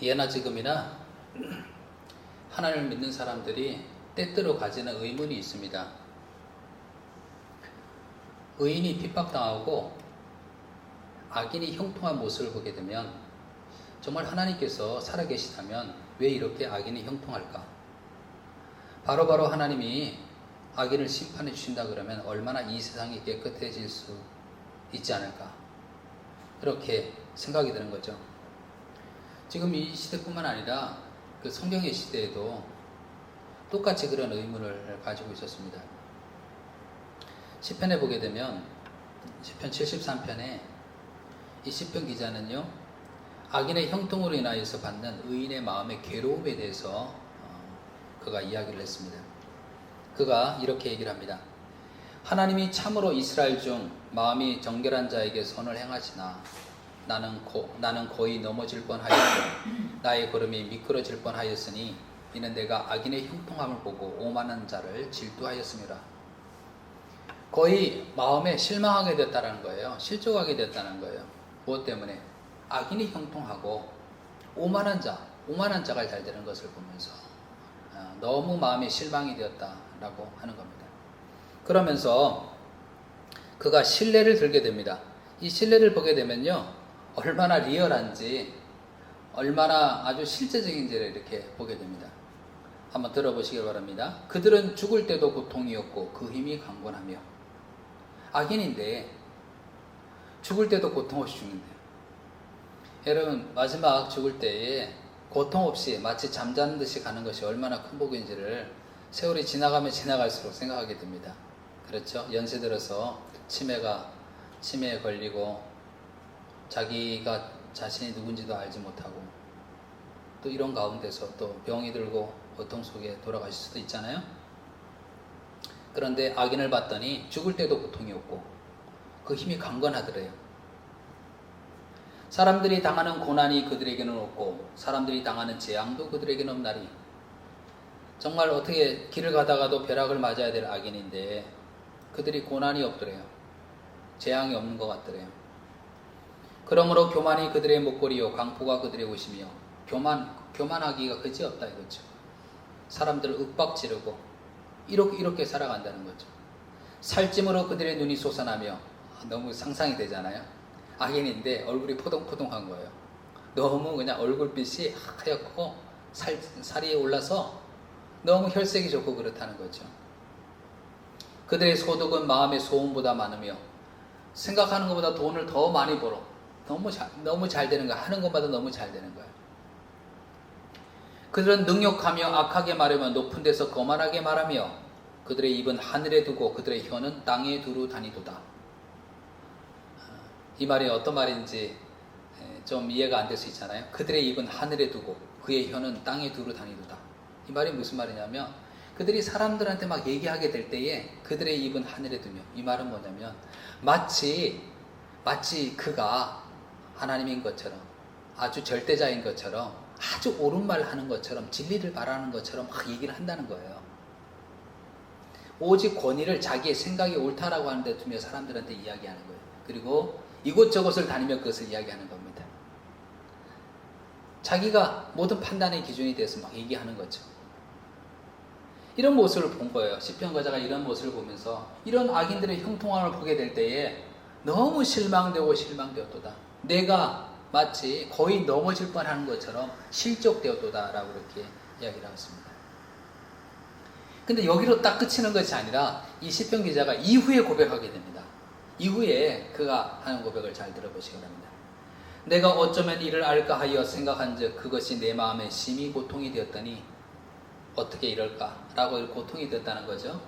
예나 지금이나 하나님을 믿는 사람들이 때때로 가지는 의문이 있습니다. 의인이 핍박당하고 악인이 형통한 모습을 보게 되면 정말 하나님께서 살아계시다면 왜 이렇게 악인이 형통할까? 바로 하나님이 악인을 심판해 주신다 그러면 얼마나 이 세상이 깨끗해질 수 있지 않을까? 이렇게 생각이 드는 거죠. 지금 이 시대뿐만 아니라 그 성경의 시대에도 똑같이 그런 의문을 가지고 있었습니다. 시편에 보게 되면 시편 73편에 이 시편 기자는요, 악인의 형통으로 인하여서 받는 의인의 마음의 괴로움에 대해서 그가 이야기를 했습니다. 그가 이렇게 얘기를 합니다. 하나님이 참으로 이스라엘 중 마음이 정결한 자에게 선을 행하시나 나는 거의 넘어질 뻔하였고 나의 걸음이 미끄러질 뻔하였으니 이는 내가 악인의 형통함을 보고 오만한 자를 질투하였음이라. 거의 마음에 실망하게 됐다는 거예요. 실족하게 됐다는 거예요. 무엇 때문에? 악인이 형통하고 오만한 자가 잘 되는 것을 보면서 너무 마음에 실망이 되었다라고 하는 겁니다. 그러면서 그가 신뢰를 들게 됩니다. 이 신뢰를 보게 되면요, 얼마나 리얼한지, 얼마나 아주 실제적인지를 이렇게 보게 됩니다. 한번 들어보시길 바랍니다. 그들은 죽을 때도 고통이었고 그 힘이 강건하며. 악인인데 죽을 때도 고통 없이 죽는데요. 여러분, 마지막 죽을 때에 고통 없이 마치 잠자는 듯이 가는 것이 얼마나 큰 복인지를 세월이 지나가면 지나갈수록 생각하게 됩니다. 그렇죠? 연세 들어서 치매에 걸리고 자기가 자신이 누군지도 알지 못하고 또 이런 가운데서 또 병이 들고 고통 속에 돌아가실 수도 있잖아요. 그런데 악인을 봤더니 죽을 때도 고통이 없고 그 힘이 강건하더래요. 사람들이 당하는 고난이 그들에게는 없고 사람들이 당하는 재앙도 그들에게는 없나니. 정말 어떻게 길을 가다가도 벼락을 맞아야 될 악인인데 그들이 고난이 없더래요. 재앙이 없는 것 같더래요. 그러므로 교만이 그들의 목걸이요 강포가 그들의 옷이며. 교만하기가 그지없다 이거죠. 사람들을 윽박지르고 이렇게 살아간다는 거죠. 살찜으로 그들의 눈이 솟아나며. 너무 상상이 되잖아요. 악인인데 얼굴이 포동포동한 거예요. 너무 그냥 얼굴빛이 하얗고 살이 올라서 너무 혈색이 좋고 그렇다는 거죠. 그들의 소득은 마음의 소원보다 많으며 생각하는 것보다 돈을 더 많이 벌어. 너무 잘 되는 거야. 하는 것보다 너무 잘 되는 거야. 그들은 능욕하며 악하게 말하며 높은 데서 거만하게 말하며 그들의 입은 하늘에 두고 그들의 혀는 땅에 두루 다니도다. 이 말이 어떤 말인지 좀 이해가 안 될 수 있잖아요. 그들의 입은 하늘에 두고 그의 혀는 땅에 두루 다니도다. 이 말이 무슨 말이냐면 그들이 사람들한테 막 얘기하게 될 때에 그들의 입은 하늘에 두며, 이 말은 뭐냐면 마치 그가 하나님인 것처럼, 아주 절대자인 것처럼, 아주 옳은 말 하는 것처럼, 진리를 말하는 것처럼 막 얘기를 한다는 거예요. 오직 권위를 자기의 생각이 옳다라고 하는데 두며 사람들한테 이야기하는 거예요. 그리고 이곳저곳을 다니며 그것을 이야기하는 겁니다. 자기가 모든 판단의 기준이 돼서 막 얘기하는 거죠. 이런 모습을 본 거예요. 시편 기자가 이런 모습을 보면서 이런 악인들의 형통함을 보게 될 때에 너무 실망되었도다. 내가 마치 거의 넘어질 뻔하는 것처럼 실족되었도다 라고 이렇게 이야기를 하였습니다. 근데 여기로 딱 그치는 것이 아니라 이 시편 기자가 이후에 고백하게 됩니다. 이후에 그가 하는 고백을 잘 들어보시기 바랍니다. 내가 어쩌면 이를 알까 하여 생각한즉 그것이 내 마음에 심히 고통이 되었더니 어떻게 이럴까? 라고 고통이 됐다는 거죠.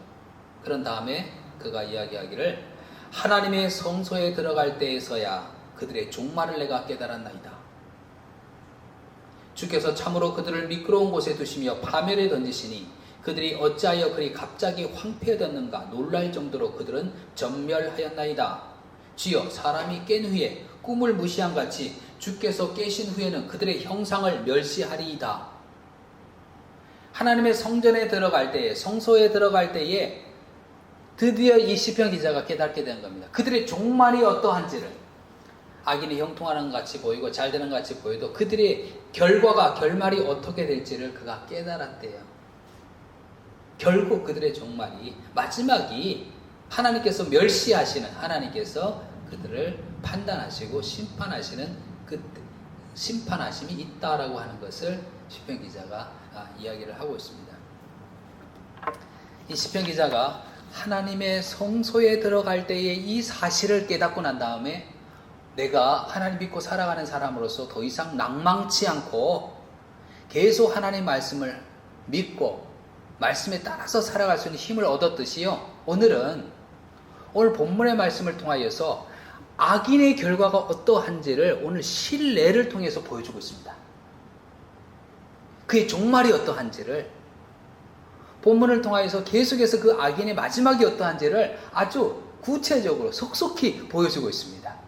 그런 다음에 그가 이야기하기를 하나님의 성소에 들어갈 때에서야 그들의 종말을 내가 깨달았나이다. 주께서 참으로 그들을 미끄러운 곳에 두시며 파멸에 던지시니 그들이 어찌하여 그리 갑자기 황폐해졌는가 놀랄 정도로 그들은 전멸하였나이다. 주여, 사람이 깬 후에 꿈을 무시한 같이 주께서 깨신 후에는 그들의 형상을 멸시하리이다. 하나님의 성전에 들어갈 때에, 성소에 들어갈 때에 드디어 이 시편 기자가 깨닫게 된 겁니다. 그들의 종말이 어떠한지를. 악인이 형통하는 것 같이 보이고 잘 되는 것 같이 보여도 그들의 결말이 어떻게 될지를 그가 깨달았대요. 결국 그들의 종말이, 마지막이 하나님께서 멸시하시는, 하나님께서 그들을 판단하시고 심판하시는 그 심판하심이 있다라고 하는 것을 시편 기자가 이야기를 하고 있습니다. 이 시편 기자가 하나님의 성소에 들어갈 때에 이 사실을 깨닫고 난 다음에 내가 하나님 믿고 살아가는 사람으로서 더 이상 낭망치 않고 계속 하나님 말씀을 믿고 말씀에 따라서 살아갈 수 있는 힘을 얻었듯이요, 오늘 본문의 말씀을 통하여서 악인의 결과가 어떠한지를 오늘 실례를 통해서 보여주고 있습니다. 그의 종말이 어떠한지를 본문을 통하여서 계속해서 그 악인의 마지막이 어떠한지를 아주 구체적으로 속속히 보여주고 있습니다.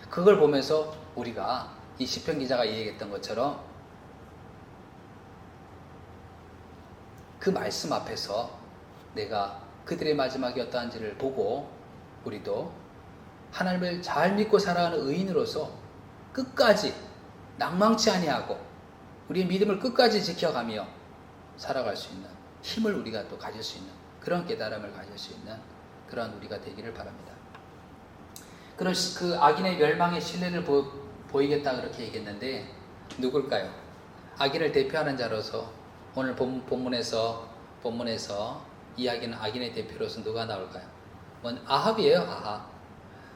그걸 보면서 우리가 이 시편 기자가 얘기했던 것처럼 그 말씀 앞에서 내가 그들의 마지막이 어떠한지를 보고 우리도 하나님을 잘 믿고 살아가는 의인으로서 끝까지 낭망치 아니하고 우리의 믿음을 끝까지 지켜가며 살아갈 수 있는 힘을 우리가 또 가질 수 있는 그런 깨달음을 가질 수 있는 그런 우리가 되기를 바랍니다. 그런 그 악인의 멸망의 신뢰를 보이겠다 그렇게 얘기했는데 누굴까요? 악인을 대표하는 자로서 오늘 본문에서 이야기는 악인의 대표로서 누가 나올까요? 아합이에요. 아합.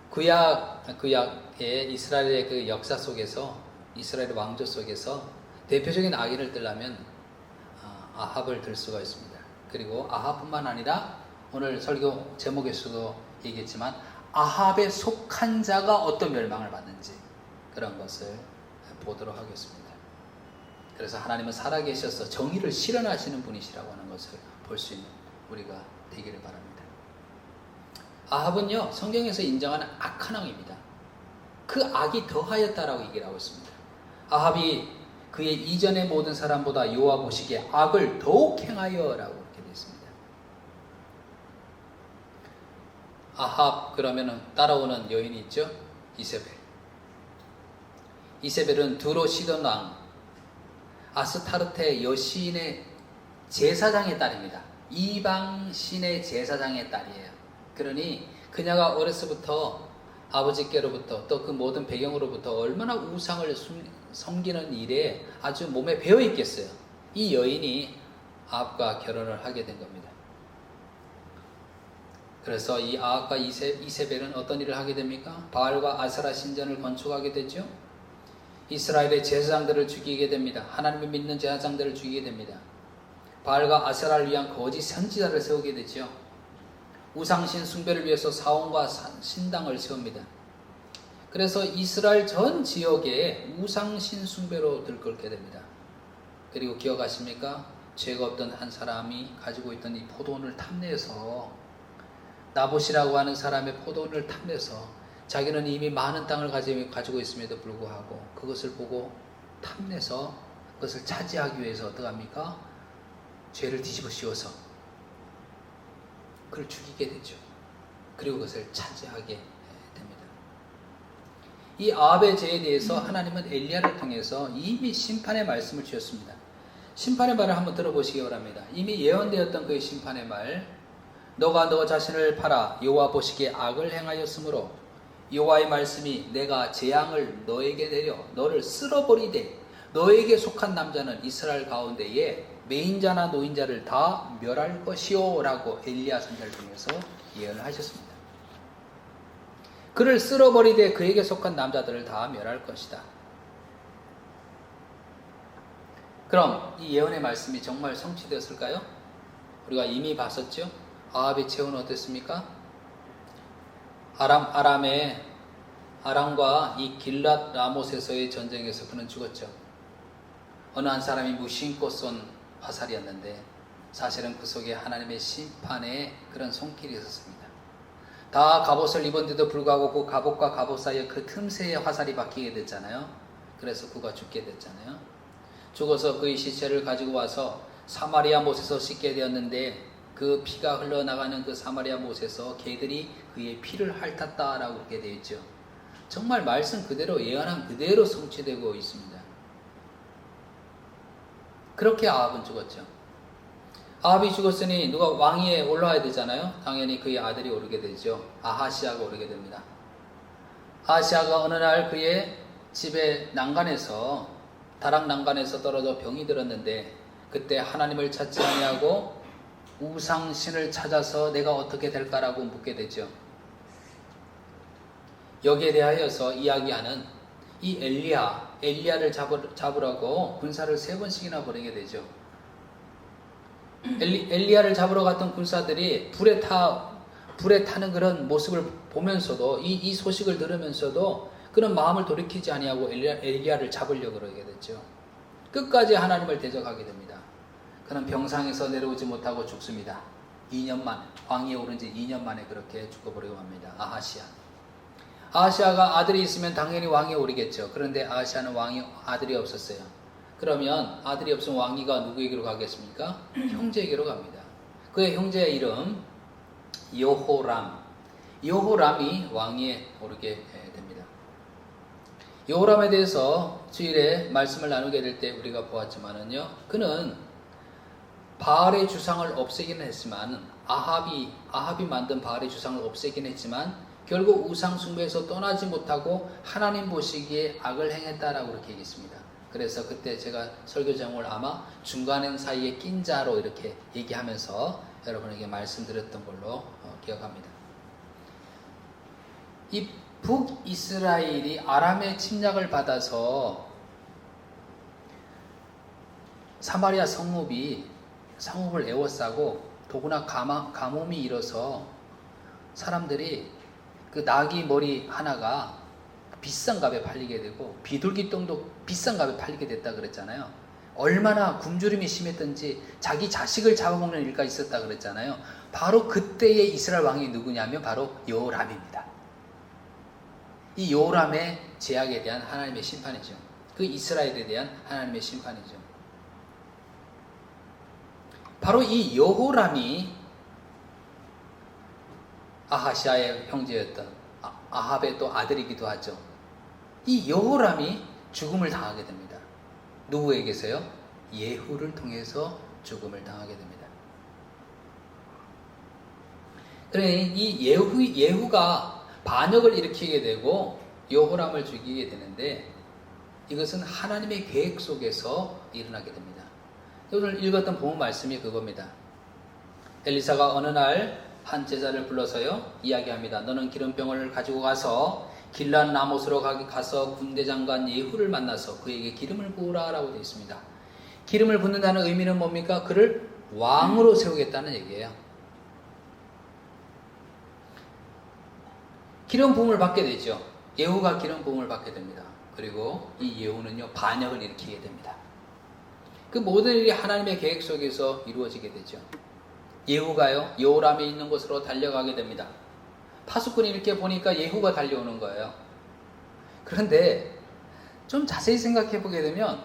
구약의 이스라엘의 그 역사 속에서 이스라엘 왕조 속에서 대표적인 악인을 들려면 아합을 들 수가 있습니다. 그리고 아합뿐만 아니라 오늘 설교 제목에서도 얘기했지만 아합에 속한 자가 어떤 멸망을 받는지 그런 것을 보도록 하겠습니다. 그래서 하나님은 살아계셔서 정의를 실현하시는 분이시라고 하는 것을 볼 수 있는 우리가 되기를 바랍니다. 아합은요, 성경에서 인정하는 악한 왕입니다. 그 악이 더하였다라고 얘기를 하고 있습니다. 아합이 그의 이전의 모든 사람보다 여호와 보시기에 악을 더욱 행하여라고 이렇게 되어 있습니다. 아합 그러면은 따라오는 여인이 있죠. 이세벨은 두로 시돈 왕 아스타르테 여신의 제사장의 딸입니다. 이방신의 제사장의 딸이에요. 그러니 그녀가 어려서부터 아버지께로부터 또 그 모든 배경으로부터 얼마나 우상을 섬기는 일에 아주 몸에 배어 있겠어요. 이 여인이 아합과 결혼을 하게 된 겁니다. 그래서 이 아합과 이세벨은 어떤 일을 하게 됩니까? 바알과 아세라 신전을 건축하게 되죠. 이스라엘의 제사장들을 죽이게 됩니다. 하나님을 믿는 제사장들을 죽이게 됩니다. 바알과 아세라를 위한 거짓 선지자를 세우게 되죠. 우상신 숭배를 위해서 사원과 신당을 세웁니다. 그래서 이스라엘 전 지역에 우상신 숭배로 들끓게 됩니다. 그리고 기억하십니까? 죄가 없던 한 사람이 가지고 있던 이 포도원을 탐내서 나봇이라고 하는 사람의 포도원을 탐내서 자기는 이미 많은 땅을 가지고 있음에도 불구하고 그것을 보고 탐내서 그것을 차지하기 위해서 어떡합니까? 죄를 뒤집어 씌워서 그를 죽이게 되죠. 그리고 그것을 차지하게 됩니다. 이 아합의 죄에 대해서 하나님은 엘리야를 통해서 이미 심판의 말씀을 주셨습니다. 심판의 말을 한번 들어보시기 바랍니다. 이미 예언되었던 그의 심판의 말, 너가 너 자신을 팔아 여호와 보시기에 악을 행하였으므로 여호와의 말씀이 내가 재앙을 너에게 내려 너를 쓸어버리되 너에게 속한 남자는 이스라엘 가운데에 매인자나 노인자를 다 멸할 것이요 라고 엘리야 선지자를 통해서 예언을 하셨습니다. 그를 쓸어버리되 그에게 속한 남자들을 다 멸할 것이다. 그럼 이 예언의 말씀이 정말 성취되었을까요? 우리가 이미 봤었죠. 아합의 최후는 어땠습니까? 아람과 이 길랏 라못에서의 전쟁에서 그는 죽었죠. 어느 한 사람이 무심코 쏜 화살이었는데 사실은 그 속에 하나님의 심판의 그런 손길이 있었습니다. 다 갑옷을 입었는데도 불구하고 그 갑옷과 갑옷 사이에 그 틈새에 화살이 박히게 됐잖아요. 그래서 그가 죽게 됐잖아요. 죽어서 그의 시체를 가지고 와서 사마리아 못에서 씻게 되었는데 그 피가 흘러나가는 그 사마리아 못에서 개들이 그의 피를 핥았다라고 그렇게 되어 있죠. 정말 말씀 그대로 예언한 그대로 성취되고 있습니다. 그렇게 아합은 죽었죠. 아합이 죽었으니 누가 왕위에 올라와야 되잖아요. 당연히 그의 아들이 오르게 되죠. 아하시아가 오르게 됩니다. 아하시아가 어느 날 그의 집에 난간에서 다락 난간에서 떨어져 병이 들었는데 그때 하나님을 찾지 아니하고 우상신을 찾아서 내가 어떻게 될까라고 묻게 되죠. 여기에 대하여서 이야기하는 이 엘리야를 잡으라고 군사를 3번씩이나 보내게 되죠. 엘리야를 잡으러 갔던 군사들이 불에 타는 그런 모습을 보면서도 이 소식을 들으면서도 그런 마음을 돌이키지 아니하고 엘리야를 잡으려고 그러게 됐죠. 끝까지 하나님을 대적하게 됩니다. 그는 병상에서 내려오지 못하고 죽습니다. 2년 만에, 왕위에 오른 지 2년 만에 그렇게 죽어버리고 맙니다. 아하시아가 아들이 있으면 당연히 왕위에 오르겠죠. 그런데 아하시아는 아들이 없었어요. 그러면 아들이 없으면 왕위가 누구에게로 가겠습니까? 형제에게로 갑니다. 그의 형제의 이름 여호람이 왕위에 오르게 됩니다. 여호람에 대해서 주일에 말씀을 나누게 될 때 우리가 보았지만은요, 그는 바알의 주상을 없애기는 했지만 아합이 만든 바알의 주상을 없애긴 했지만 결국 우상 숭배에서 떠나지 못하고 하나님 보시기에 악을 행했다라고 그렇게 얘기했습니다. 그래서 그때 제가 설교 제목을 아마 중간 사이에 낀 자로 이렇게 얘기하면서 여러분에게 말씀드렸던 걸로 기억합니다. 이 북이스라엘이 아람의 침략을 받아서 사마리아 성읍을 에워싸고 더구나 가뭄이 일어서 사람들이 그 나귀 머리 하나가 비싼 값에 팔리게 되고 비둘기똥도 비싼 값에 팔리게 됐다 그랬잖아요. 얼마나 굶주림이 심했던지 자기 자식을 잡아먹는 일까지 있었다 그랬잖아요. 바로 그때의 이스라엘 왕이 누구냐면 바로 여호람입니다. 이 여호람의 제약에 대한 하나님의 심판이죠. 그 이스라엘에 대한 하나님의 심판이죠. 바로 이 여호람이 아하시아의 형제였던 아합의 또 아들이기도 하죠. 이 여호람이 죽음을 당하게 됩니다. 누구에게서요? 예후를 통해서 죽음을 당하게 됩니다. 그러니 이 예후가 반역을 일으키게 되고 여호람을 죽이게 되는데 이것은 하나님의 계획 속에서 일어나게 됩니다. 오늘 읽었던 본문 말씀이 그겁니다. 엘리사가 어느 날 한 제자를 불러서요 이야기합니다. 너는 기름병을 가지고 가서 길랏 라못으로 가서 군대 장관 예후를 만나서 그에게 기름을 부으라 라고 되어 있습니다. 기름을 붓는다는 의미는 뭡니까? 그를 왕으로 세우겠다는 얘기예요. 기름 부음을 받게 되죠. 예후가 기름 부음을 받게 됩니다. 그리고 이 예후는요 반역을 일으키게 됩니다. 그 모든 일이 하나님의 계획 속에서 이루어지게 되죠. 예후가요 여호람에 있는 곳으로 달려가게 됩니다. 파수꾼이 이렇게 보니까 예후가 달려오는 거예요. 그런데 좀 자세히 생각해 보게 되면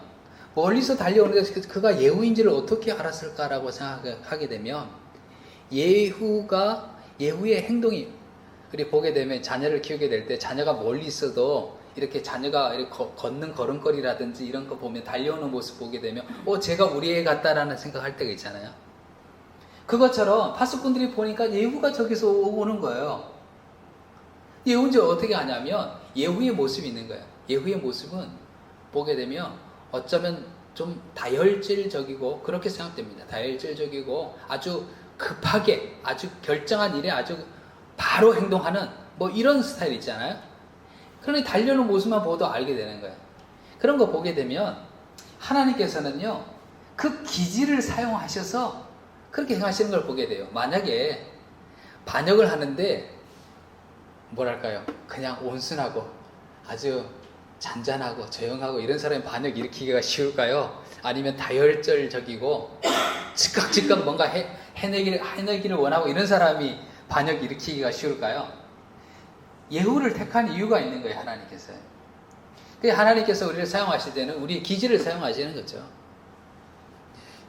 멀리서 달려오는데 그가 예후인지를 어떻게 알았을까라고 생각하게 되면 예후의 행동이 그리고 보게 되면 자녀를 키우게 될 때 자녀가 멀리 있어도 이렇게 자녀가 이렇게 걷는 걸음걸이라든지 이런 거 보면 달려오는 모습 보게 되면 제가 우리 애 같다라는 생각할 때가 있잖아요. 그것처럼 파수꾼들이 보니까 예후가 저기서 오는 거예요. 예후인지 어떻게 하냐면 예후의 모습이 있는 거예요. 예후의 모습은 보게 되면 어쩌면 좀 다혈질적이고 그렇게 생각됩니다. 다혈질적이고 아주 급하게 아주 결정한 일에 아주 바로 행동하는 이런 스타일 있잖아요. 그러니 달려오는 모습만 보도 알게 되는 거예요. 그런 거 보게 되면 하나님께서는요 그 기질을 사용하셔서 그렇게 행하시는 걸 보게 돼요. 만약에 반역을 하는데 그냥 온순하고 아주 잔잔하고 조용하고 이런 사람이 반역 일으키기가 쉬울까요? 아니면 다혈질적이고 즉각 뭔가 해내기를 원하고 이런 사람이 반역 일으키기가 쉬울까요? 예후를 택한 이유가 있는 거예요. 하나님께서요. 하나님께서 우리를 사용하실 때는 우리의 기질을 사용하시는 거죠.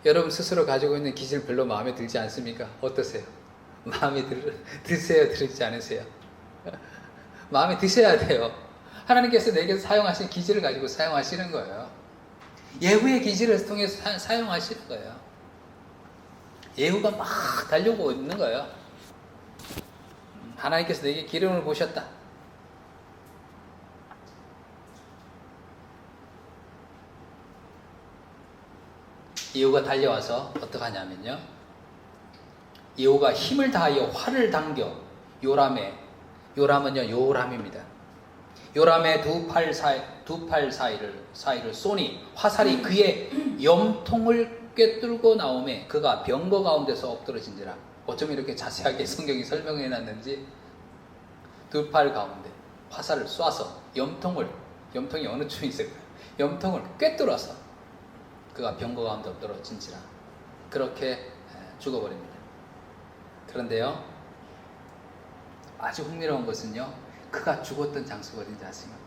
여러분 스스로 가지고 있는 기질 별로 마음에 들지 않습니까? 어떠세요? 마음에 드세요? 들지 않으세요? 마음에 드셔야 돼요. 하나님께서 내게 사용하신 기질을 가지고 사용하시는 거예요. 예후의 기질을 통해서 사용하시는 거예요. 예후가 막 달려오고 있는 거예요. 하나님께서 내게 기름을 부으셨다. 예후가 달려와서 어떻게 하냐면요. 예후가 힘을 다하여 활을 당겨 요람은요 요람입니다. 요람의 두 팔 사이를 쏘니 화살이 그의 염통을 꿰뚫고 나오매 그가 병거 가운데서 엎드러진지라. 어쩜 이렇게 자세하게 성경이 설명해 놨는지. 두 팔 가운데 화살을 쏴서 염통이 어느 쪽에 있을까요? 염통을 꿰뚫어서 그가 병거 가운데 엎드러진지라. 그렇게 죽어버립니다. 그런데요, 아주 흥미로운 것은요, 그가 죽었던 장소가 어딘지 아십니까?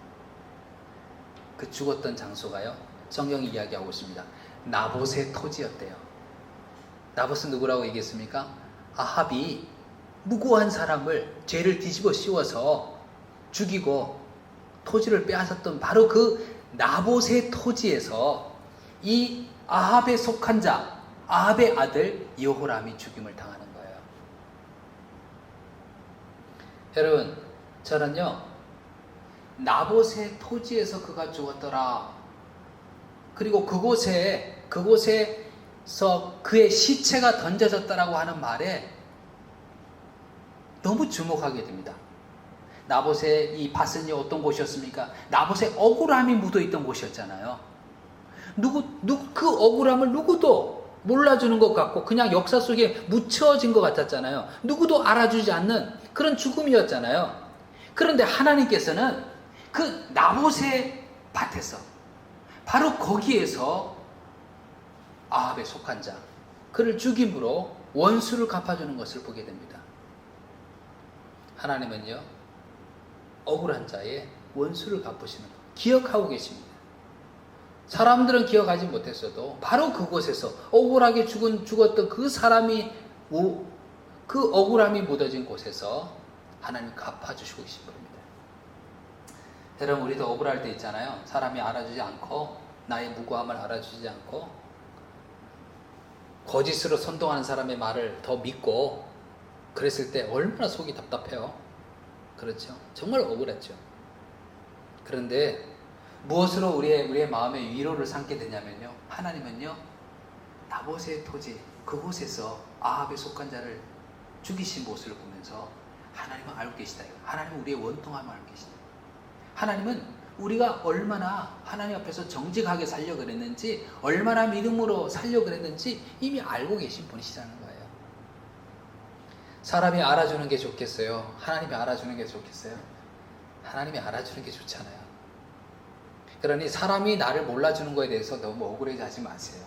그 죽었던 장소가요, 성경이 이야기하고 있습니다. 나봇의 토지였대요. 나봇은 누구라고 얘기했습니까? 아합이 무고한 사람을 죄를 뒤집어 씌워서 죽이고 토지를 빼앗았던 바로 그 나봇의 토지에서 이 아합에 속한 자, 아합의 아들 여호람이 죽임을 당하는 거예요. 여러분, 저는요, 나봇의 토지에서 그가 죽었더라. 그리고 그곳에서 그의 시체가 던져졌다라고 하는 말에 너무 주목하게 됩니다. 나봇의 이 밭은요, 어떤 곳이었습니까? 나봇의 억울함이 묻어있던 곳이었잖아요. 그 억울함을 누구도 몰라주는 것 같고 그냥 역사 속에 묻혀진 것 같았잖아요. 누구도 알아주지 않는 그런 죽음이었잖아요. 그런데 하나님께서는 그 나봇의 밭에서 바로 거기에서 아합에 속한 자, 그를 죽임으로 원수를 갚아주는 것을 보게 됩니다. 하나님은요, 억울한 자의 원수를 갚으시는 것 기억하고 계십니다. 사람들은 기억하지 못했어도 바로 그곳에서 억울하게 죽었던 그 사람이 그 억울함이 묻어진 곳에서 하나님 갚아주시고 계신 분입니다. 여러분, 우리도 억울할 때 있잖아요. 사람이 알아주지 않고 나의 무고함을 알아주지 않고 거짓으로 선동하는 사람의 말을 더 믿고 그랬을 때 얼마나 속이 답답해요. 그렇죠? 정말 억울했죠. 그런데 무엇으로 우리의 마음의 위로를 삼게 되냐면요, 하나님은요, 나봇의 토지 그곳에서 아합에 속한 자를 죽이신 모습을 보면서 하나님은 알고 계시다. 하나님은 우리의 원통함을 알고 계시다. 하나님은 우리가 얼마나 하나님 앞에서 정직하게 살려 그랬는지, 얼마나 믿음으로 살려 그랬는지 이미 알고 계신 분이시라는 거예요. 사람이 알아주는 게 좋겠어요? 하나님이 알아주는 게 좋겠어요? 하나님이 알아주는 게 좋잖아요. 그러니 사람이 나를 몰라주는 거에 대해서 너무 억울해하지 마세요.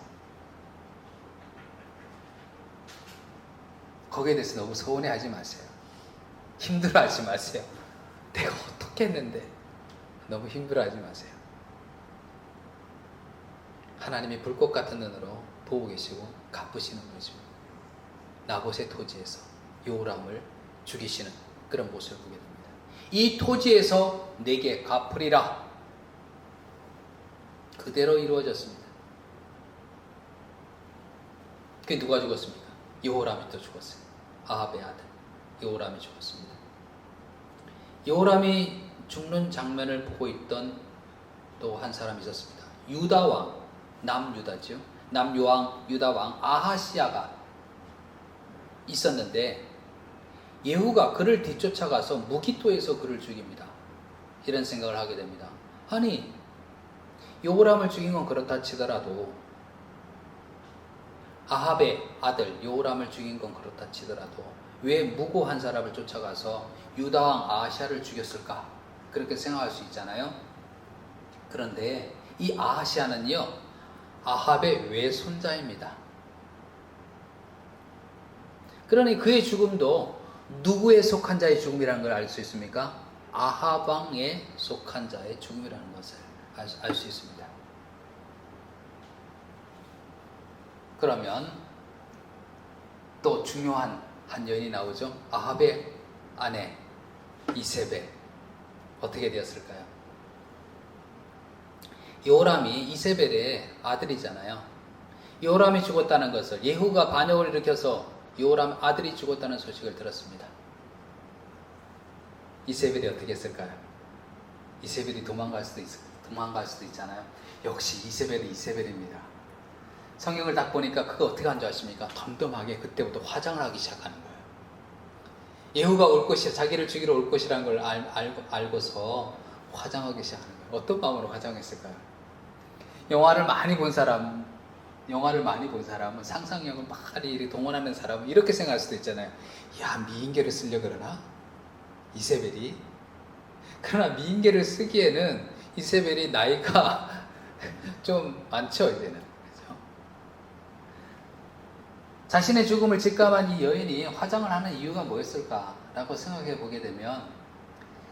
거기에 대해서 너무 서운해하지 마세요. 힘들어하지 마세요. 내가 어떻게 했는데 너무 힘들어하지 마세요. 하나님이 불꽃 같은 눈으로 보고 계시고 갚으시는 분이죠. 나봇의 토지에서 요람을 죽이시는 그런 모습을 보게 됩니다. 이 토지에서 내게 갚으리라. 그대로 이루어졌습니다. 그게 누가 죽었습니까? 여호람이 또 죽었어요. 아합의 아들 여호람이 죽었습니다. 여호람이 죽는 장면을 보고 있던 또 한 사람이 있었습니다. 유다왕, 남유다죠. 남유왕, 유다왕 아하시야가 있었는데 예후가 그를 뒤쫓아가서 무기토에서 그를 죽입니다. 이런 생각을 하게 됩니다. 아니, 여호람을 죽인 건 그렇다 치더라도, 아합의 아들 여호람을 죽인 건 그렇다 치더라도 왜 무고한 사람을 쫓아가서 유다왕 아하시야를 죽였을까? 그렇게 생각할 수 있잖아요. 그런데 이 아하시야는요, 아합의 외손자입니다. 그러니 그의 죽음도 누구에 속한 자의 죽음이라는 걸 알 수 있습니까? 아합 왕에 속한 자의 죽음이라는 것을 알 수 있습니다. 그러면 또 중요한 한 여인이 나오죠. 아합의 아내 이세벨 어떻게 되었을까요? 요람이 이세벨의 아들이잖아요. 요람이 죽었다는 것을, 예후가 반역을 일으켜서 요람 아들이 죽었다는 소식을 들었습니다. 이세벨이 어떻게 했을까요? 이세벨이 도망갈 수도 있잖아요. 역시 이세벨이 이세벨입니다. 성경을 딱 보니까 그거 어떻게 한 줄 아십니까? 덤덤하게 그때부터 화장을 하기 시작하는 거예요. 예후가 올 것이야, 자기를 죽이러 올 것이라는 걸 알고서 화장하기 시작하는 거예요. 어떤 마음으로 화장했을까요? 영화를 많이 본 사람은 상상력을 많이 동원하는 사람은 이렇게 생각할 수도 있잖아요. 야, 미인계를 쓰려 그러나? 이세벨이? 그러나 미인계를 쓰기에는 이세벨이 나이가 좀 많죠, 이제는. 그렇죠? 자신의 죽음을 직감한 이 여인이 화장을 하는 이유가 뭐였을까라고 생각해 보게 되면,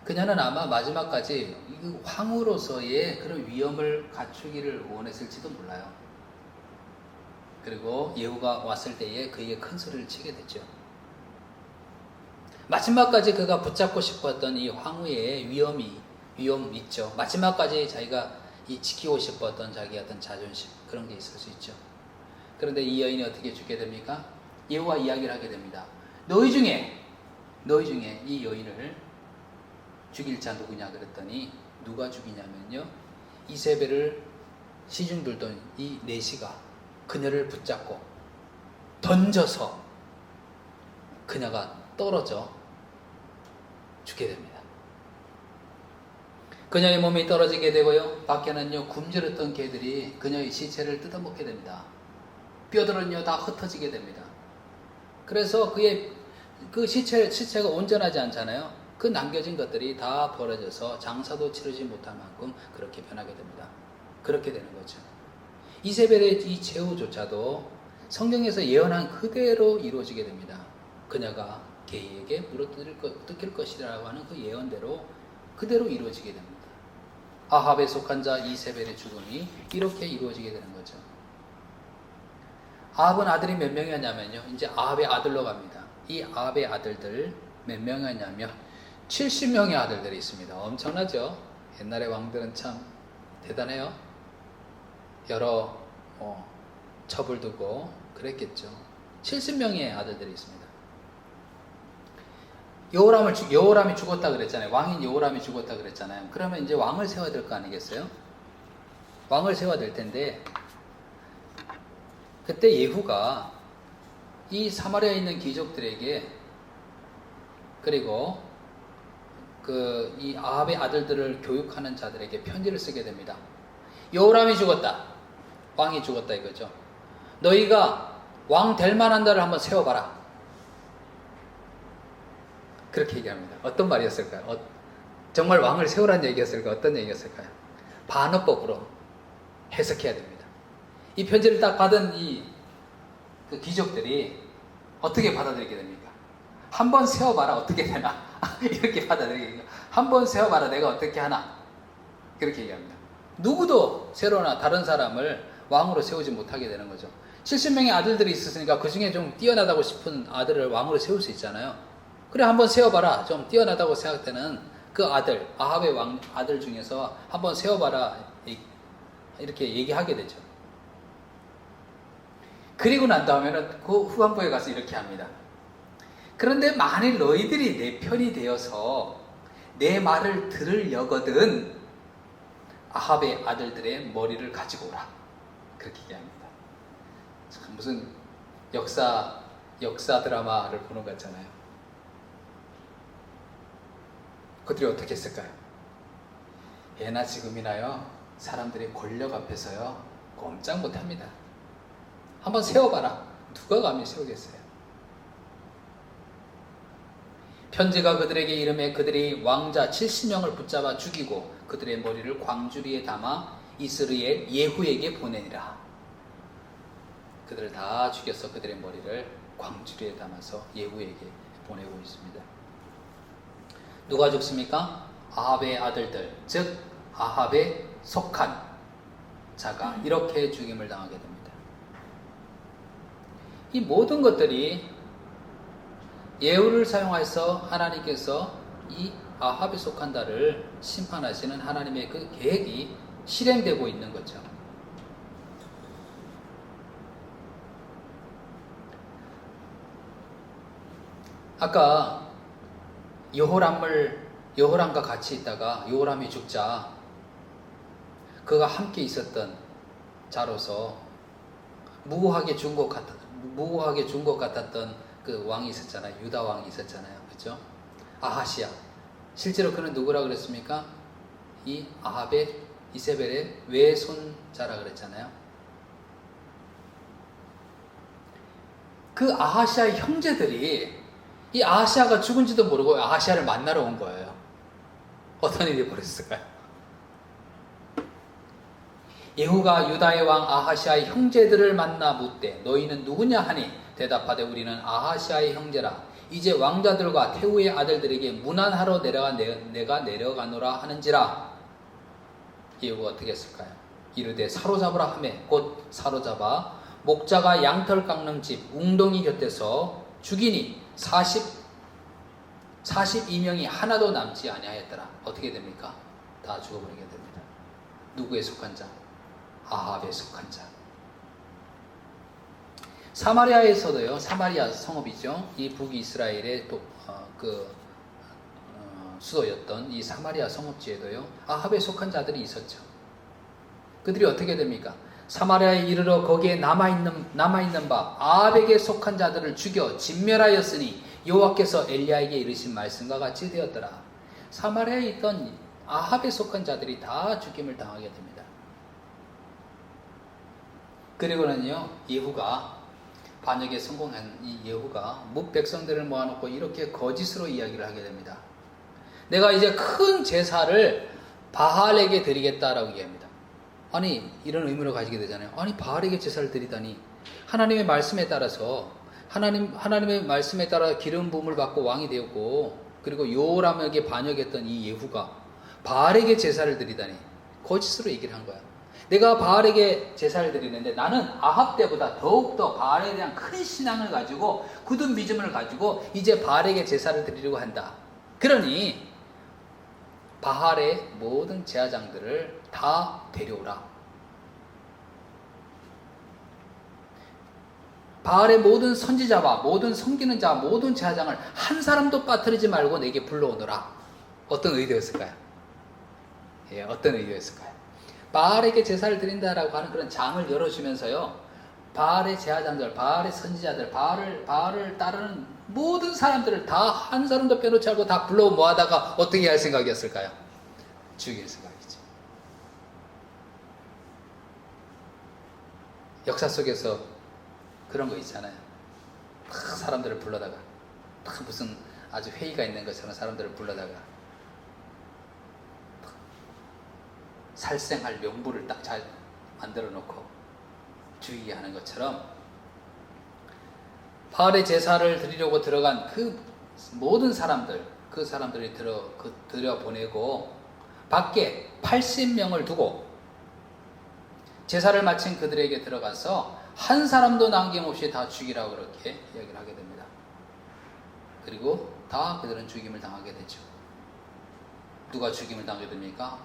그녀는 아마 마지막까지 황후로서의 그런 위엄을 갖추기를 원했을지도 몰라요. 그리고 예후가 왔을 때에 그에게 큰 소리를 치게 됐죠. 마지막까지 그가 붙잡고 싶었던 이 황후의 위엄 있죠. 마지막까지 자기가 지키고 싶었던 자기의 어떤 자존심, 그런 게 있을 수 있죠. 그런데 이 여인이 어떻게 죽게 됩니까? 예후와 이야기를 하게 됩니다. 너희 중에 이 여인을 죽일 자 누구냐 그랬더니, 누가 죽이냐면요, 이세벨을 시중 들던 이 내시가 그녀를 붙잡고 던져서 그녀가 떨어져 죽게 됩니다. 그녀의 몸이 떨어지게 되고요, 밖에는요 굶주렸던 개들이 그녀의 시체를 뜯어먹게 됩니다. 뼈들은요 다 흩어지게 됩니다. 그래서 그의 그 시체가 온전하지 않잖아요. 그 남겨진 것들이 다 벌어져서 장사도 치르지 못할 만큼 그렇게 변하게 됩니다. 그렇게 되는 거죠. 이세벨의 이 최후조차도 성경에서 예언한 그대로 이루어지게 됩니다. 그녀가 개에게 물어뜯길 것이라고 하는 그 예언대로 그대로 이루어지게 됩니다. 아합에 속한 자 이세벨의 죽음이 이렇게 이루어지게 되는 거죠. 아합은 아들이 몇 명이었냐면요, 이제 아합의 아들로 갑니다. 이 아합의 아들들 몇 명이었냐면 70명의 아들들이 있습니다. 엄청나죠? 옛날의 왕들은 참 대단해요. 여러 첩을 두고 그랬겠죠. 70명의 아들들이 있습니다. 여호람이 죽었다 그랬잖아요. 왕인 여호람이 죽었다 그랬잖아요. 그러면 이제 왕을 세워야 될 거 아니겠어요? 왕을 세워야 될 텐데, 그때 예후가 이 사마리아에 있는 귀족들에게, 그리고 이 아합의 아들들을 교육하는 자들에게 편지를 쓰게 됩니다. 여호람이 죽었다, 왕이 죽었다 이거죠. 너희가 왕 될 만한 자를 한번 세워봐라, 그렇게 얘기합니다. 어떤 말이었을까요? 정말 왕을 세우라는 얘기였을까요? 어떤 얘기였을까요? 반어법으로 해석해야 됩니다. 이 편지를 딱 받은 그 귀족들이 어떻게 받아들이게 됩니까? 한번 세워봐라, 어떻게 되나? 이렇게 받아들이게. 한번 세워봐라, 내가 어떻게 하나? 그렇게 얘기합니다. 누구도 새로나 다른 사람을 왕으로 세우지 못하게 되는 거죠. 70명의 아들들이 있었으니까 그 중에 좀 뛰어나다고 싶은 아들을 왕으로 세울 수 있잖아요. 그래, 한번 세워봐라. 좀 뛰어나다고 생각되는 그 아들, 아합의 아들 중에서 한번 세워봐라, 이렇게 얘기하게 되죠. 그리고 난 다음에는 그 후반부에 가서 이렇게 합니다. 그런데 만일 너희들이 내 편이 되어서 내 말을 들으려거든 아합의 아들들의 머리를 가지고 오라, 그렇게 얘기합니다. 참 무슨 역사 드라마를 보는 것 같잖아요. 그들이 어떻게 했을까요? 예나 지금이나요, 사람들이 권력 앞에서요 꼼짝 못합니다. 한번 세워봐라. 누가 감히 세우겠어요? 편지가 그들에게 이름에 그들이 왕자 70명을 붙잡아 죽이고 그들의 머리를 광주리에 담아 이스라엘 예후에게 보내니라. 그들을 다 죽여서 그들의 머리를 광주리에 담아서 예후에게 보내고 있습니다. 누가 죽습니까? 아합의 아들들, 즉 아합에 속한 자가 이렇게 죽임을 당하게 됩니다. 이 모든 것들이 예후를 사용해서 하나님께서 이 아합에 속한 자를 심판하시는 하나님의 그 계획이 실행되고 있는 거죠. 아까 여호람과 같이 있다가 여호람이 죽자 그가 함께 있었던 자로서 무고하게 준 것 같았던 그 왕이 있었잖아요. 유다 왕이 있었잖아요. 그렇죠? 아하시아. 실제로 그는 누구라 그랬습니까? 이 아합의 이세벨의 외손자라 그랬잖아요. 그 아하시아의 형제들이 이 아하시아가 죽은지도 모르고 아하시아를 만나러 온 거예요. 어떤 일이 벌어졌을까요? 예후가 유다의 왕 아하시아의 형제들을 만나 묻되 너희는 누구냐 하니 대답하되 우리는 아하시아의 형제라. 이제 왕자들과 태후의 아들들에게 문안하러 내가 내려가노라 하는지라. 예후가 어떻게 했을까요? 이르되 사로잡으라 하매 곧 사로잡아 목자가 양털 깎는 집 웅덩이 곁에서 죽이니 42명이 하나도 남지 아니하였더라. 어떻게 됩니까? 다 죽어버리게 됩니다. 누구에 속한 자? 아합에 속한 자. 사마리아에서도요. 사마리아 성읍이죠. 이 북이스라엘의 수도였던 이 사마리아 성읍지에도요. 아합에 속한 자들이 있었죠. 그들이 어떻게 됩니까? 사마리아에 이르러 거기에 남아있는 바 아합에게 속한 자들을 죽여 진멸하였으니 여호와께서 엘리야에게 이르신 말씀과 같이 되었더라. 사마리아에 있던 아합에 속한 자들이 다 죽임을 당하게 됩니다. 그리고는요, 예후가 반역에 성공한 이 예후가 백성들을 모아놓고 이렇게 거짓으로 이야기를 하게 됩니다. 내가 이제 큰 제사를 바알에게 드리겠다라고 얘기합니다. 아니, 이런 의문을 가지게 되잖아요. 아니, 바알에게 제사를 드리다니. 하나님의 말씀에 따라서 하나님의 말씀에 따라 기름 부음을 받고 왕이 되었고, 그리고 요람에게 반역했던 이 예후가 바알에게 제사를 드리다니 거짓으로 얘기를 한 거야. 내가 바알에게 제사를 드리는데 나는 아합 때보다 더욱더 바알에 대한 큰 신앙을 가지고 굳은 믿음을 가지고 이제 바알에게 제사를 드리려고 한다. 그러니 바알의 모든 제사장들을 다 데려오라. 바알의 모든 선지자와 모든 섬기는 자, 모든 제사장을 한 사람도 빠뜨리지 말고 내게 불러오너라. 어떤 의도였을까요? 예, 어떤 의도였을까요? 바알에게 제사를 드린다라고 하는 그런 장을 열어주면서요, 바알의 제사장들, 바알의 선지자들, 바알을 따르는 모든 사람들을 다 한 사람도 빼놓지 않고 다 불러 모아다가 어떻게 할 생각이었을까요? 죽일 생각이죠. 역사 속에서 그런 거 있잖아요. 사람들을 불러다가 무슨 아주 회의가 있는 것처럼 사람들을 불러다가 살생할 명부를 딱 잘 만들어 놓고 죽이게 하는 것처럼 바알의 제사를 드리려고 들어간 그 모든 사람들, 그 사람들이 들여보내고 밖에 80명을 두고 제사를 마친 그들에게 들어가서 한 사람도 남김없이 다 죽이라고 그렇게 이야기를 하게 됩니다. 그리고 다 그들은 죽임을 당하게 되죠. 누가 죽임을 당하게 됩니까?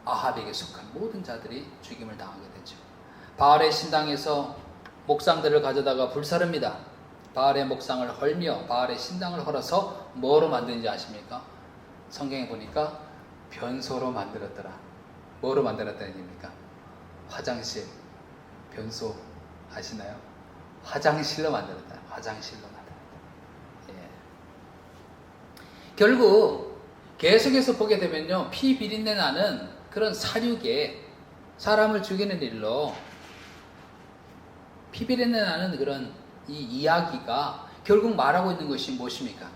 아합에게 속한 모든 자들이 죽임을 당하게 되죠. 바알의 신당에서 목상들을 가져다가 불사릅니다. 바알의 목상을 헐며 바알의 신당을 헐어서 뭐로 만드는지 아십니까? 성경에 보니까 변소로 만들었더라. 뭐로 만들었다는 얘기입니까? 화장실, 변소 아시나요? 화장실로 만들었다. 화장실로 만들었다. 예. 결국 계속해서 보게 되면요, 피 비린내 나는 그런 사륙에 사람을 죽이는 일로 피 비린내 나는 그런 이 이야기가 결국 말하고 있는 것이 무엇입니까?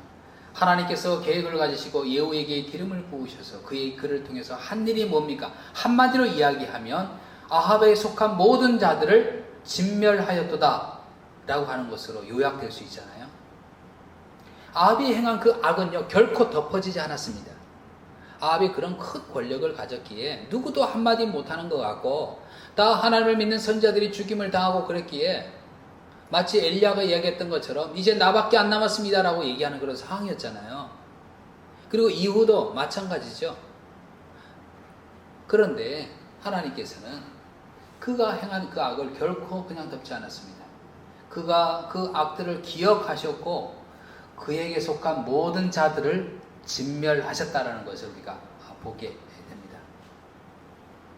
하나님께서 계획을 가지시고 예후에게 기름을 부으셔서 그를 통해서 한 일이 뭡니까? 한마디로 이야기하면 아합에 속한 모든 자들을 진멸하였도다 라고 하는 것으로 요약될 수 있잖아요. 아합이 행한 그 악은요, 결코 덮어지지 않았습니다. 아합이 그런 큰 권력을 가졌기에 누구도 한마디 못하는 것 같고 다 하나님을 믿는 선자들이 죽임을 당하고 그랬기에 마치 엘리야가 이야기했던 것처럼 이제 나밖에 안 남았습니다 라고 얘기하는 그런 상황이었잖아요. 그리고 이후도 마찬가지죠. 그런데 하나님께서는 그가 행한 그 악을 결코 그냥 덮지 않았습니다. 그가 그 악들을 기억하셨고 그에게 속한 모든 자들을 진멸하셨다라는 것을 우리가 보게 됩니다.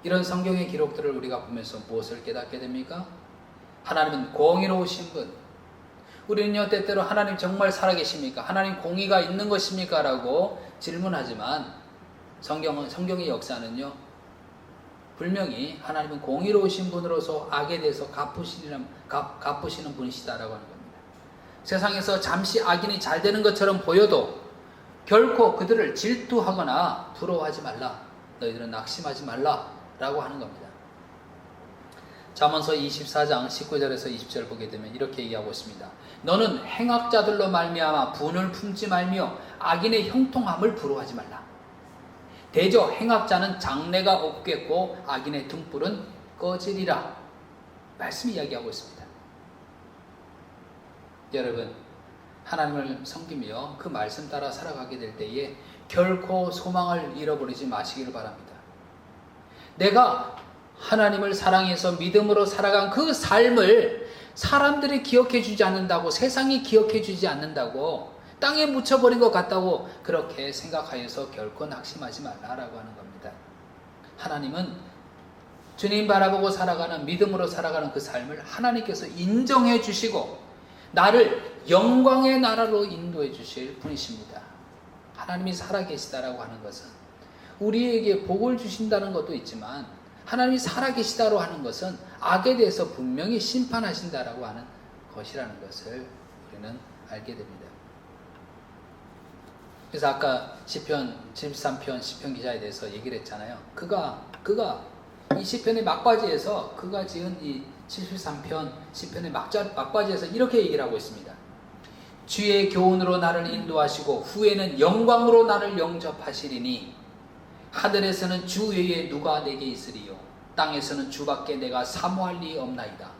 이런 성경의 기록들을 우리가 보면서 무엇을 깨닫게 됩니까? 하나님은 공의로우신 분. 우리는요, 때때로 하나님 정말 살아계십니까? 하나님 공의가 있는 것입니까? 라고 질문하지만 성경의 역사는요, 분명히 하나님은 공의로우신 분으로서 악에 대해서 갚으시는 분이시다라고 하는 겁니다. 세상에서 잠시 악인이 잘 되는 것처럼 보여도 결코 그들을 질투하거나 부러워하지 말라. 너희들은 낙심하지 말라. 라고 하는 겁니다. 잠언서 24장 19절에서 20절 보게 되면 이렇게 얘기하고 있습니다. 너는 행악자들로 말미암아 분을 품지 말며 악인의 형통함을 부러워하지 말라. 대저 행악자는 장래가 없겠고 악인의 등불은 꺼지리라. 말씀이 이야기하고 있습니다. 여러분, 하나님을 섬기며 그 말씀 따라 살아가게 될 때에 결코 소망을 잃어버리지 마시기를 바랍니다. 내가 하나님을 사랑해서 믿음으로 살아간 그 삶을 사람들이 기억해 주지 않는다고, 세상이 기억해 주지 않는다고, 땅에 묻혀버린 것 같다고 그렇게 생각하여서 결코 낙심하지 말라라고 하는 겁니다. 하나님은 주님 바라보고 살아가는, 믿음으로 살아가는 그 삶을 하나님께서 인정해 주시고 나를 영광의 나라로 인도해 주실 분이십니다. 하나님이 살아계시다라고 하는 것은 우리에게 복을 주신다는 것도 있지만 하나님이 살아계시다고 하는 것은 악에 대해서 분명히 심판하신다라고 하는 것이라는 것을 우리는 알게 됩니다. 그래서 아까 시편 73편 시편 기자에 대해서 얘기를 했잖아요. 그가 이 시편의 막바지에서 그가 지은 이 73편 시편의 막바지에서 이렇게 얘기를 하고 있습니다. 주의 교훈으로 나를 인도하시고 후에는 영광으로 나를 영접하시리니 하늘에서는 주 외에 누가 내게 있으리요 땅에서는 주밖에 내가 사모할 리 없나이다.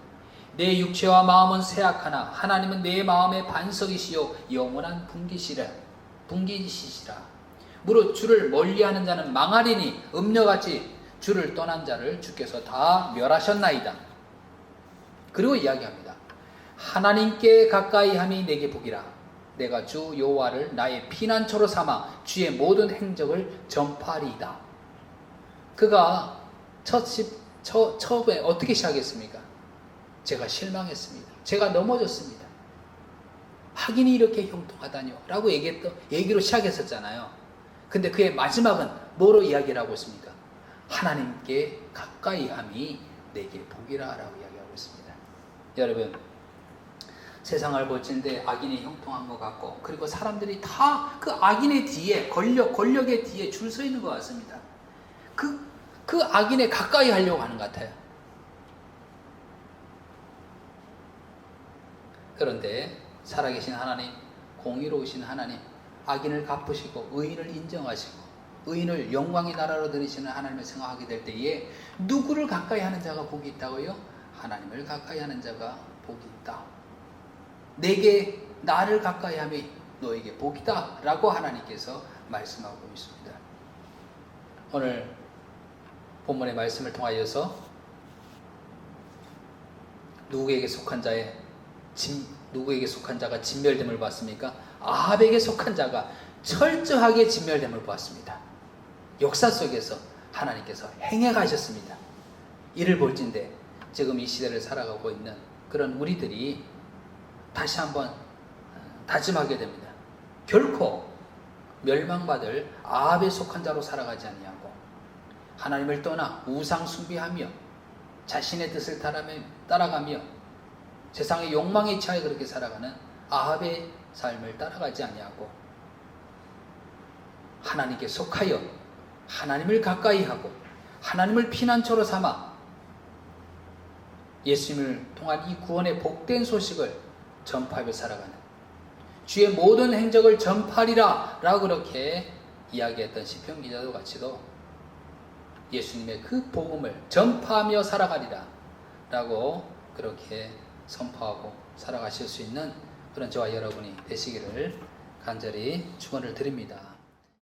내 육체와 마음은 쇠약하나 하나님은 내 마음의 반석이시요 영원한 분기시시라. 무릇 주를 멀리하는 자는 망하리니 음녀같이 주를 떠난 자를 주께서 다 멸하셨나이다. 그리고 이야기합니다. 하나님께 가까이함이 내게 복이라. 내가 주 여호와를 나의 피난처로 삼아 주의 모든 행적을 전파하리이다. 그가 처음에 어떻게 시작했습니까? 제가 실망했습니다. 제가 넘어졌습니다. 악인이 이렇게 형통하다뇨 라고 얘기로 시작했었잖아요. 근데 그의 마지막은 뭐로 이야기를 하고 있습니까? 하나님께 가까이함이 내게 복이라 라고 이야기하고 있습니다. 여러분, 세상을 볼진데 악인이 형통한 것 같고, 그리고 사람들이 다 그 악인의 뒤에, 권력의 뒤에 줄 서 있는 것 같습니다. 그 악인에 가까이 하려고 하는 것 같아요. 그런데 살아계신 하나님, 공의로우신 하나님, 악인을 갚으시고 의인을 인정하시고 의인을 영광의 나라로 들이시는 하나님을 생각하게 될 때에 누구를 가까이 하는 자가 복이 있다고요? 하나님을 가까이 하는 자가 복이 있다. 나를 가까이 함이 너에게 복이다 라고 하나님께서 말씀하고 있습니다. 오늘 본문의 말씀을 통하여서 누구에게 속한 자가 진멸됨을 봤습니까? 아합에게 속한 자가 철저하게 진멸됨을 보았습니다. 역사 속에서 하나님께서 행해 가셨습니다. 이를 볼진데 지금 이 시대를 살아가고 있는 그런 우리들이 다시 한번 다짐하게 됩니다. 결코 멸망받을 아합에 속한 자로 살아가지 아니하고 하나님을 떠나 우상 숭배하며 자신의 뜻을 따라가며 세상의 욕망에 취하여 그렇게 살아가는 아합의 삶을 따라가지 아니하고 하나님께 속하여 하나님을 가까이 하고 하나님을 피난처로 삼아 예수님을 통한 이 구원의 복된 소식을 전파하며 살아가는 주의 모든 행적을 전파하리라 라고 그렇게 이야기했던 시편 기자도 같이도 예수님의 그 복음을 전파하며 살아가리라 라고 그렇게 선포하고 살아가실 수 있는 그런 저와 여러분이 되시기를 간절히 축원을 드립니다.